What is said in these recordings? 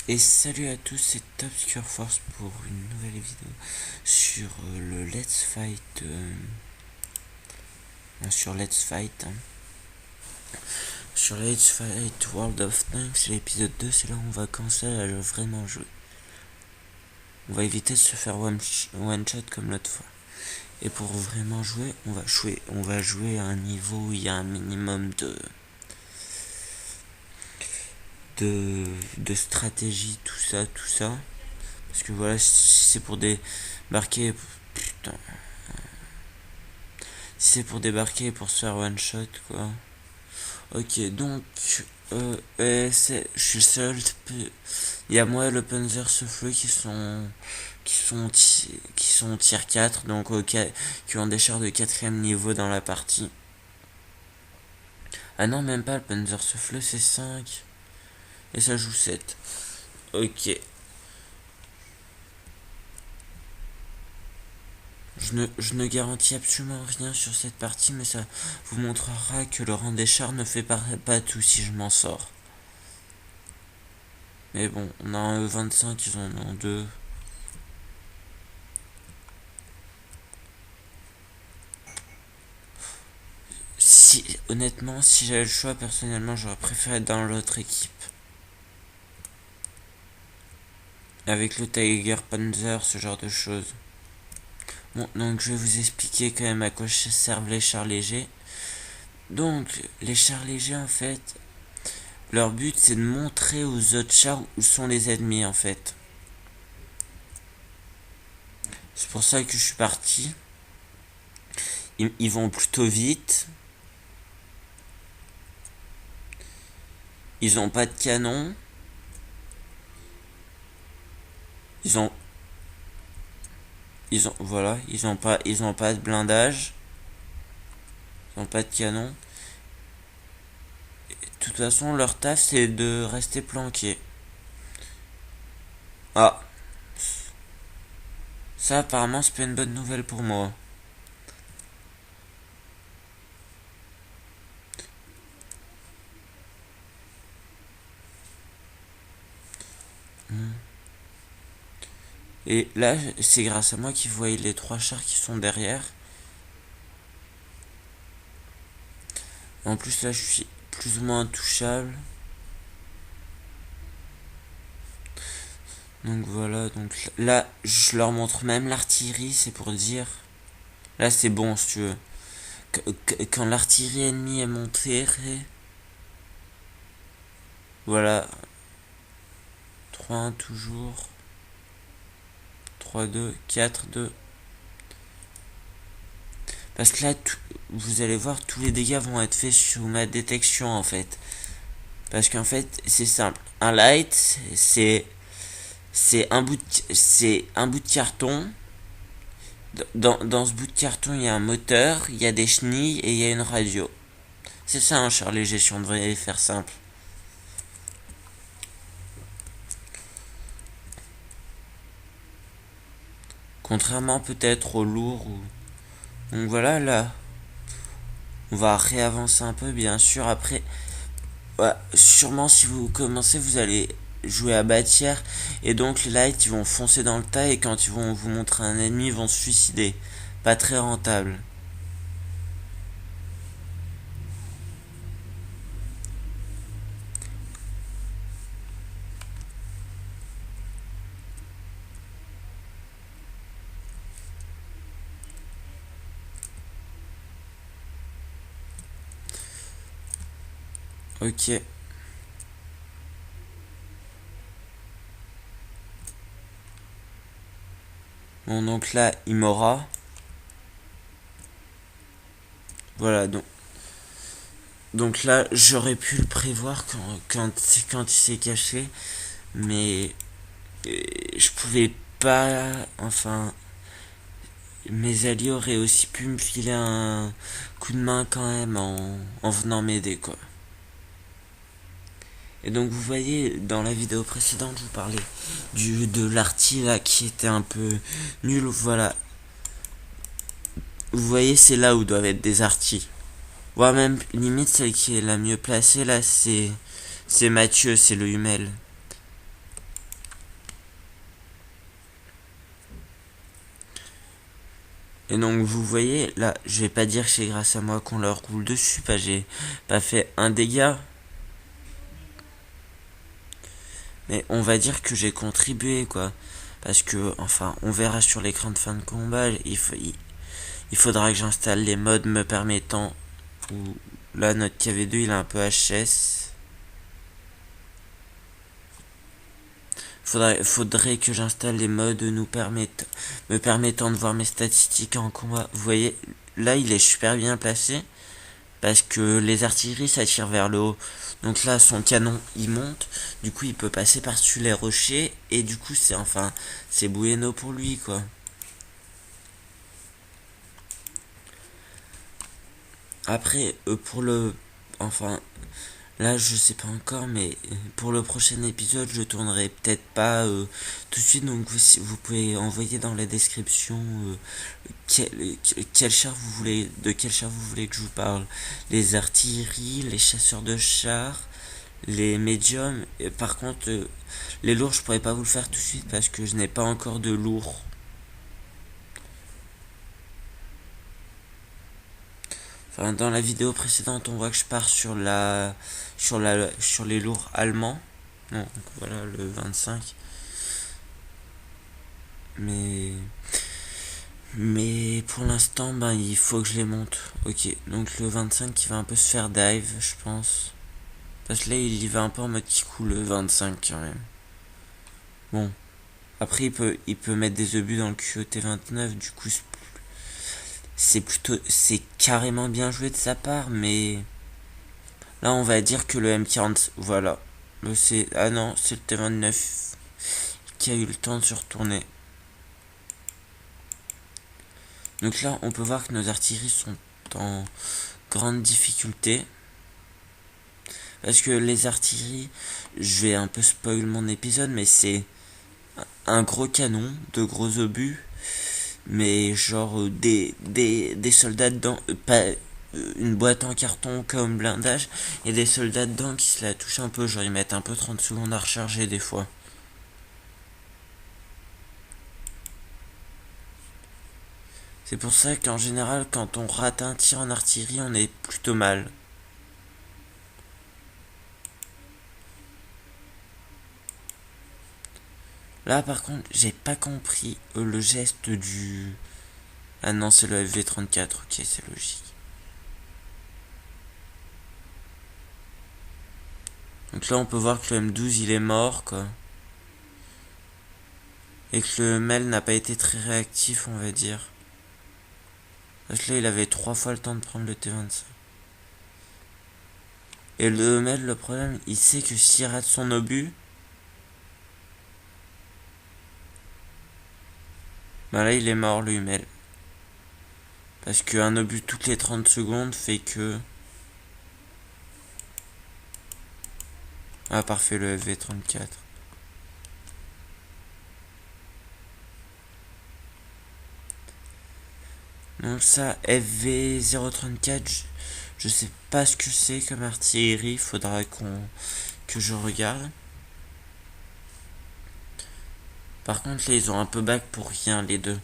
Et salut à tous, c'est Obscure Force pour une nouvelle vidéo sur le Let's Fight. Sur Let's Fight. Sur Let's Fight World of Tanks, c'est l'épisode 2, c'est là où on va commencer à vraiment jouer. On va éviter de se faire one shot comme l'autre fois. Et pour vraiment jouer, on va jouer à un niveau où il y a un minimum de stratégie, tout ça. Parce que voilà, si c'est pour débarquer, putain, si c'est pour débarquer et pour se faire one shot, quoi. Ok, donc, je suis le seul. Il y a moi et le Panzer Souffleux qui sont tier 4, donc qui ont des chars de 4ème niveau dans la partie. Ah non, même pas, le Panzer Souffleux c'est 5. Et ça joue 7. Ok. Je ne garantis absolument rien sur cette partie, mais ça vous montrera que le rang des chars ne fait pas tout si je m'en sors. Mais bon, on a un E25, ils en ont 2. Honnêtement, si j'avais le choix, personnellement, j'aurais préféré être dans l'autre équipe. Avec le Tiger Panzer, ce genre de choses. Bon, donc je vais vous expliquer quand même à quoi servent les chars légers. Donc, les chars légers, en fait, leur but, c'est de montrer aux autres chars où sont les ennemis, en fait. C'est pour ça que je suis parti. Ils vont plutôt vite. Ils ont pas de canon. Voilà, ils ont pas de blindage. Ils ont pas de canon. Et de toute façon, leur taf, c'est de rester planqué. Ah. Ça, apparemment, c'est pas une bonne nouvelle pour moi. Et là, c'est grâce à moi qu'ils voient les 3 chars qui sont derrière. En plus, là, je suis plus ou moins intouchable. Donc voilà, donc là, je leur montre même l'artillerie, c'est pour dire. Là, c'est bon, si tu veux. Quand l'artillerie ennemie est montée, voilà. 3-1 toujours. 3-2, 4-2. Parce que là, vous allez voir, tous les dégâts vont être faits sous ma détection, en fait. Parce qu'en fait, c'est simple. Un light, c'est un bout de carton. Dans ce bout de carton, il y a un moteur, il y a des chenilles et il y a une radio. C'est ça un char léger, si on devrait faire simple. Contrairement peut-être au lourd. Donc voilà, là, on va réavancer un peu, bien sûr. Après, ouais, sûrement si vous commencez, vous allez jouer à bâtière. Et donc les lights, ils vont foncer dans le tas. Et quand ils vont vous montrer un ennemi, ils vont se suicider. Pas très rentable. Ok. Bon, donc là, il m'aura. Voilà, donc là, j'aurais pu le prévoir quand il s'est caché. Mais je pouvais pas. Enfin, mes alliés auraient aussi pu me filer un coup de main quand même en venant m'aider, quoi. Et donc vous voyez, dans la vidéo précédente, je vous parlais de l'arty là qui était un peu nul. Voilà. Vous voyez, c'est là où doivent être des artis. Voire même limite celle qui est la mieux placée là, c'est Mathieu, c'est le Hummel. Et donc vous voyez, là, je vais pas dire que c'est grâce à moi qu'on leur roule dessus, pas j'ai pas fait un dégât. Mais on va dire que j'ai contribué, quoi. Parce que, enfin, on verra sur l'écran de fin de combat, il faudra que j'installe les modes me permettant... Ou, là, notre KV2, il a un peu HS. Faudrait que j'installe les modes me permettant de voir mes statistiques en combat. Vous voyez, là, il est super bien placé. Parce que les artilleries ça tire vers le haut. Donc là son canon il monte, du coup il peut passer par-dessus les rochers et du coup c'est bueno pour lui quoi. Après pour le enfin là je sais pas encore mais pour le prochain épisode je tournerai peut-être pas tout de suite donc vous pouvez envoyer dans la description quel char vous voulez de quel char vous voulez que je vous parle. Les artilleries, les chasseurs de chars, les médiums. Par contre, les lourds, je pourrais pas vous le faire tout de suite parce que je n'ai pas encore de lourds. Enfin, dans la vidéo précédente, on voit que je pars sur les lourds allemands. Non, donc voilà le 25. Mais pour l'instant, ben il faut que je les monte. Ok, donc le 25 qui va un peu se faire dive, je pense. Parce que là, il y va un peu en mode Kikou le 25 quand même. Bon, après il peut mettre des obus dans le QOT29, du coup c'est carrément bien joué de sa part, mais là on va dire que le M40, voilà, ah non, c'est le T29 qui a eu le temps de se retourner. Donc là on peut voir que nos artilleries sont en grande difficulté. Parce que les artilleries, je vais un peu spoil mon épisode, mais c'est un gros canon, de gros obus, mais genre des soldats dedans, pas une boîte en carton comme blindage, et des soldats dedans qui se la touchent un peu, genre ils mettent un peu 30 secondes à recharger des fois. C'est pour ça qu'en général, quand on rate un tir en artillerie, on est plutôt mal. Là par contre, j'ai pas compris le geste du... Ah non, c'est le FV34, ok, c'est logique. Donc là on peut voir que le M12 il est mort quoi. Et que le MEL n'a pas été très réactif on va dire. Parce que là il avait 3 fois le temps de prendre le T25. Et le MEL le problème il sait que s'il rate son obus, bah là il est mort le MEL. Parce qu'un obus toutes les 30 secondes fait que... Ah parfait le FV34. Donc ça, FV034, je sais pas ce que c'est comme artillerie, faudra que je regarde. Par contre là ils ont un peu back pour rien les deux.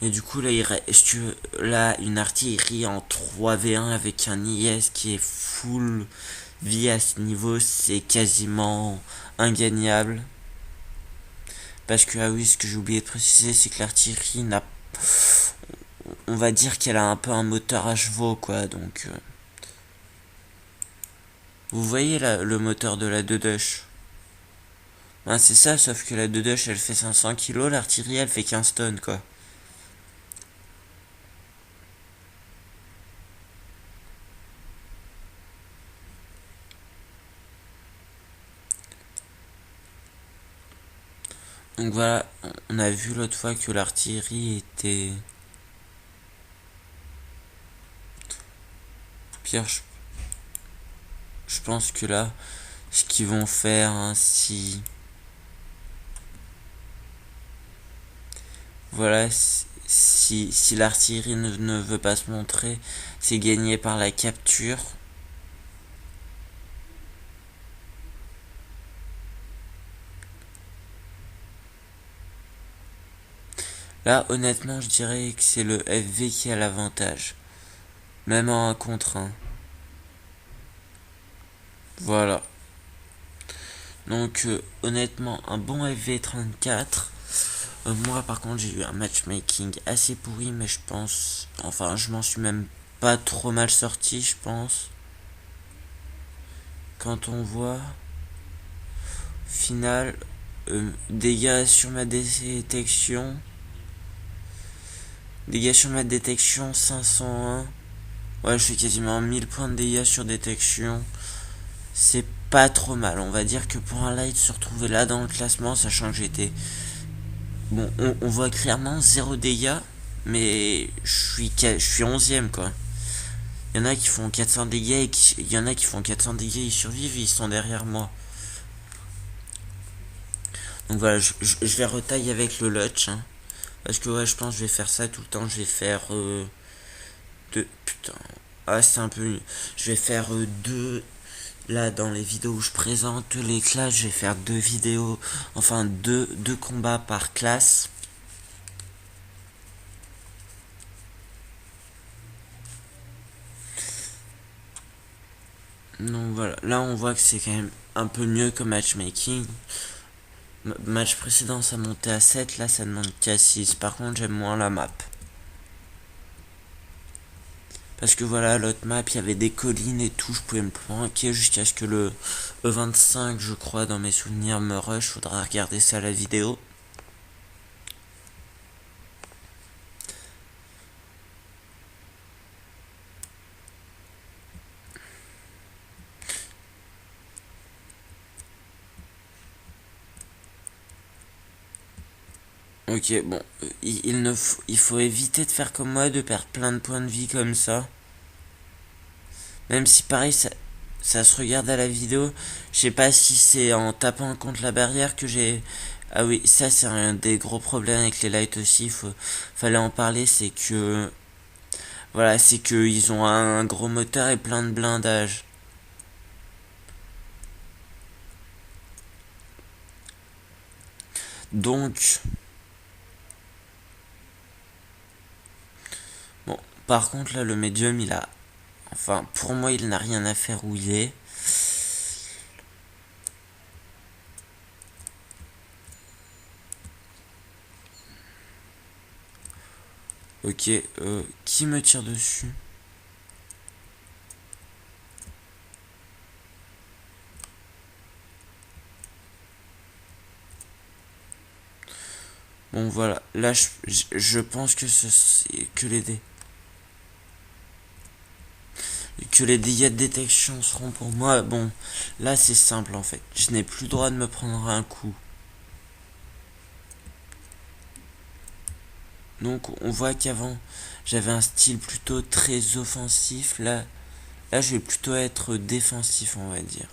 Et du coup là il reste là une artillerie en 3v1 avec un IS qui est full vie à ce niveau, c'est quasiment ingagnable. Parce que ah oui, ce que j'ai oublié de préciser, c'est que l'artillerie n'a, on va dire qu'elle a un peu un moteur à chevaux quoi, donc vous voyez là le moteur de la Dedush. Ben, c'est ça, sauf que la Dedush elle fait 500 kg, l'artillerie elle fait 15 tonnes quoi. Donc voilà, on a vu l'autre fois que l'artillerie était... Pire, je pense que là, ce qu'ils vont faire, hein, si... Voilà, si l'artillerie ne veut pas se montrer, c'est gagné par la capture. Là, honnêtement, je dirais que c'est le FV qui a l'avantage. Même en 1 contre 1. Voilà. Donc, honnêtement, un bon FV34. Moi, par contre, j'ai eu un matchmaking assez pourri, mais je pense... Enfin, je m'en suis même pas trop mal sorti, je pense. Quand on voit... Final... dégâts sur ma détection... Dégâts sur ma détection, 501. Ouais, je fais quasiment 1000 points de dégâts sur détection. C'est pas trop mal. On va dire que pour un light se retrouver là dans le classement, sachant que j'étais... Bon, on voit clairement 0 dégâts, mais je suis 11ème quoi. Il y en a qui font 400 dégâts et il y en a qui font 400 dégâts, ils survivent, ils sont derrière moi. Donc voilà, je vais retailler avec le Lutch. Hein, parce que ouais, je pense que je vais faire ça tout le temps. Je vais faire... putain. Ah, c'est un peu... Je vais faire deux... Là, dans les vidéos où je présente les classes, je vais faire 2 vidéos... Enfin, deux combats par classe. Donc voilà, là on voit que c'est quand même un peu mieux que matchmaking. Match précédent ça montait à 7, là ça demande qu'à 6. Par contre j'aime moins la map. Parce que voilà, l'autre map, il y avait des collines et tout, je pouvais me planquer jusqu'à ce que le E25, je crois, dans mes souvenirs, me rush. Faudra regarder ça à la vidéo. Ok, bon, il faut éviter de faire comme moi, de perdre plein de points de vie comme ça. Même si pareil, ça se regarde à la vidéo. Je sais pas si c'est en tapant contre la barrière que j'ai... Ah oui, ça c'est un des gros problèmes avec les lights aussi. Fallait en parler, c'est que... Voilà, c'est que ils ont un gros moteur et plein de blindage. Donc... Bon, par contre là, le médium, il a... Enfin, pour moi, il n'a rien à faire où il est. Ok, qui me tire dessus? Bon voilà, là je pense que que les dégâts de détection seront pour moi. Bon, là c'est simple en fait. Je n'ai plus le droit de me prendre un coup. Donc on voit qu'avant j'avais un style plutôt très offensif. Là je vais plutôt être défensif, on va dire.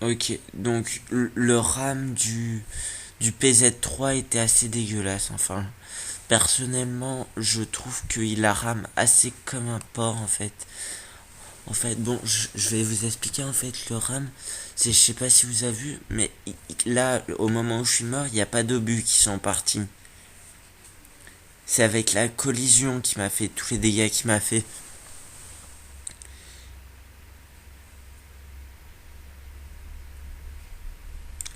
Ok, donc le RAM du PZ3 était assez dégueulasse. Enfin, personnellement, je trouve qu'il a RAM assez comme un porc en fait. En fait, bon, je vais vous expliquer en fait le RAM. C'est, je sais pas si vous avez vu, mais là, au moment où je suis mort, il n'y a pas d'obus qui sont partis. C'est avec la collision qui m'a fait tous les dégâts qu'il m'a fait.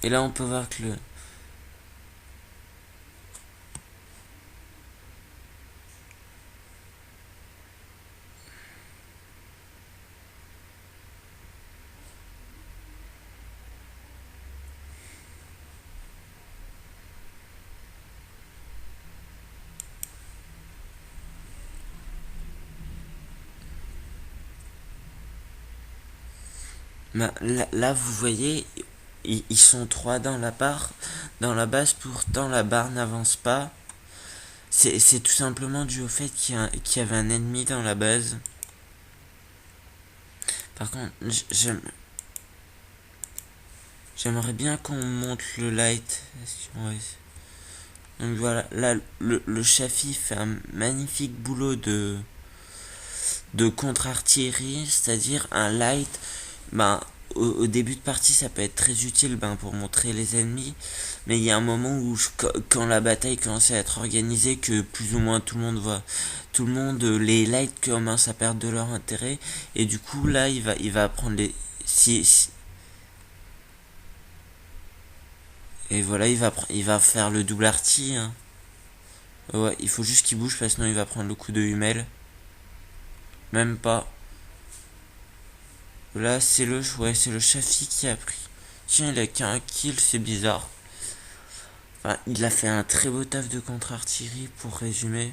Et là, on peut voir que le... Là, vous voyez, ils sont 3 dans la barre, dans la base, pourtant la barre n'avance pas. C'est tout simplement dû au fait qu'il y avait un ennemi dans la base. Par contre, j'aimerais bien qu'on monte le light. Donc voilà, là, le Shafi fait un magnifique boulot de contre-artillerie, c'est-à-dire un light. Ben, au début de partie, ça peut être très utile pour montrer les ennemis, mais il y a un moment où quand la bataille commence à être organisée, que plus ou moins tout le monde voit, tout le monde, les lights commencent à perdre de leur intérêt, et du coup là il va prendre les si et voilà il va faire le double arty, hein. Ouais, il faut juste qu'il bouge parce que sinon il va prendre le coup de humelle. Même pas. Là, c'est le Shafi qui a pris. Tiens, il a qu'un kill, c'est bizarre. Enfin, il a fait un très beau taf de contre-artillerie pour résumer.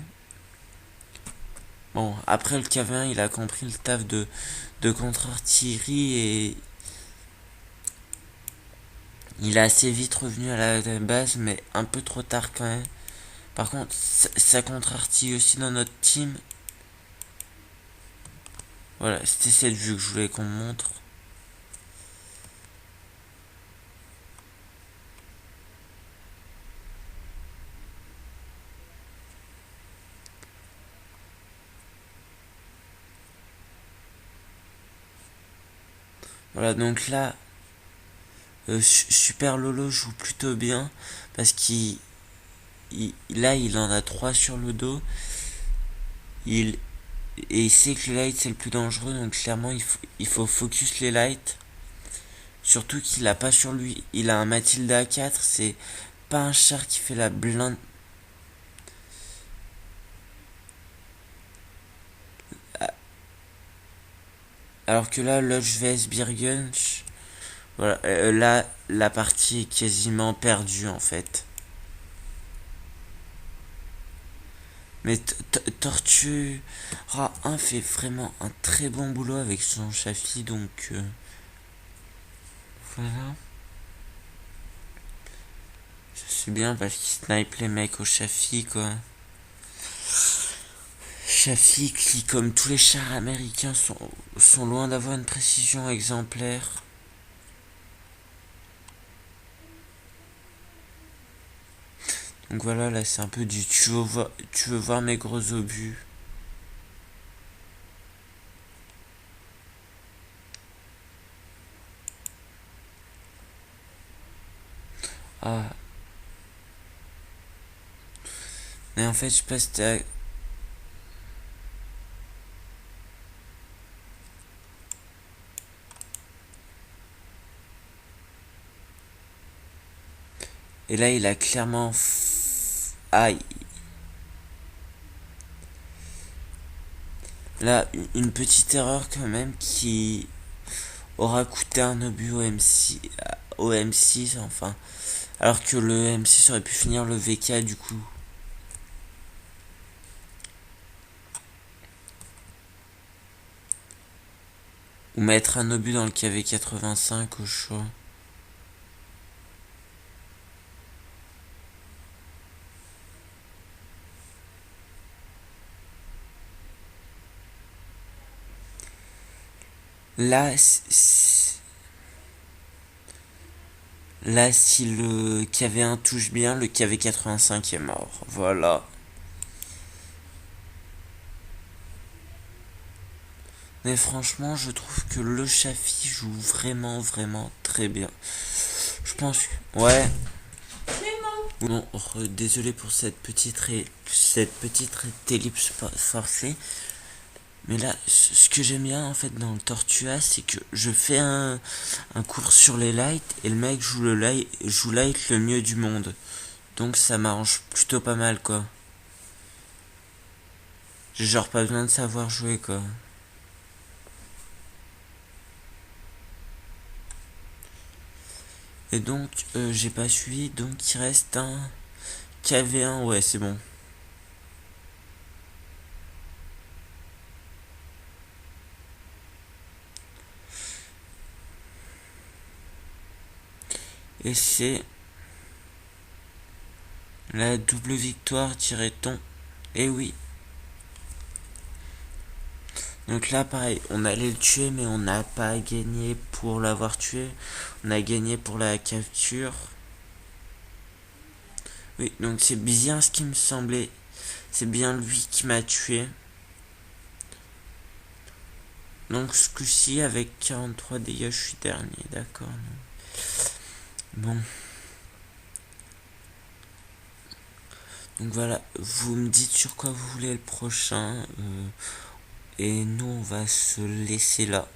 Bon, après le KV1, il a compris le taf de contre-artillerie et il est assez vite revenu à la base, mais un peu trop tard quand même. Par contre, ça contre-artille aussi dans notre team. Voilà, c'était cette vue que je voulais qu'on me montre. Voilà, donc là, Super Lolo joue plutôt bien parce là il en a 3 sur le dos. Il et il sait que le light c'est le plus dangereux, donc clairement il faut focus les lights. Surtout qu'il a pas sur lui, il a un Mathilde A4, c'est pas un char qui fait la blinde. Alors que là, Lodge vs Birgen, voilà, là la partie est quasiment perdue en fait. Mais Tortue Ra1 fait vraiment un très bon boulot avec son Shafi, donc voilà. C'est bien parce qu'il snipe les mecs au Shafi, quoi. Shafi qui, comme tous les chars américains, sont loin d'avoir une précision exemplaire. Donc voilà, là c'est un peu du tu veux voir mes gros obus. Ah, mais en fait, je sais pas si et là, il a clairement. Ah, là, une petite erreur quand même qui aura coûté un obus au M6, enfin. Alors que le M6 aurait pu finir le VK du coup. Ou mettre un obus dans le KV85 au choix. Là, là, si le KV1 touche bien, le KV85 est mort. Voilà. Mais franchement, je trouve que le Shafi joue vraiment, vraiment très bien. Je pense que... Ouais. Non, désolé pour cette petite ellipse forcée. Mais là, ce que j'aime bien en fait dans le Tortua, c'est que je fais un cours sur les lights et le mec joue light le mieux du monde. Donc ça m'arrange plutôt pas mal, quoi. J'ai genre pas besoin de savoir jouer, quoi. Et donc j'ai pas suivi, donc il reste un KV1, ouais c'est bon. Et c'est la double victoire, dirait-on. Et oui. Donc là, pareil, on allait le tuer, mais on n'a pas gagné pour l'avoir tué. On a gagné pour la capture. Oui, donc c'est bien ce qui me semblait. C'est bien lui qui m'a tué. Donc ce coup-ci, avec 43 dégâts, je suis dernier, d'accord. Bon. Donc voilà, vous me dites sur quoi vous voulez le prochain. Et nous, on va se laisser là.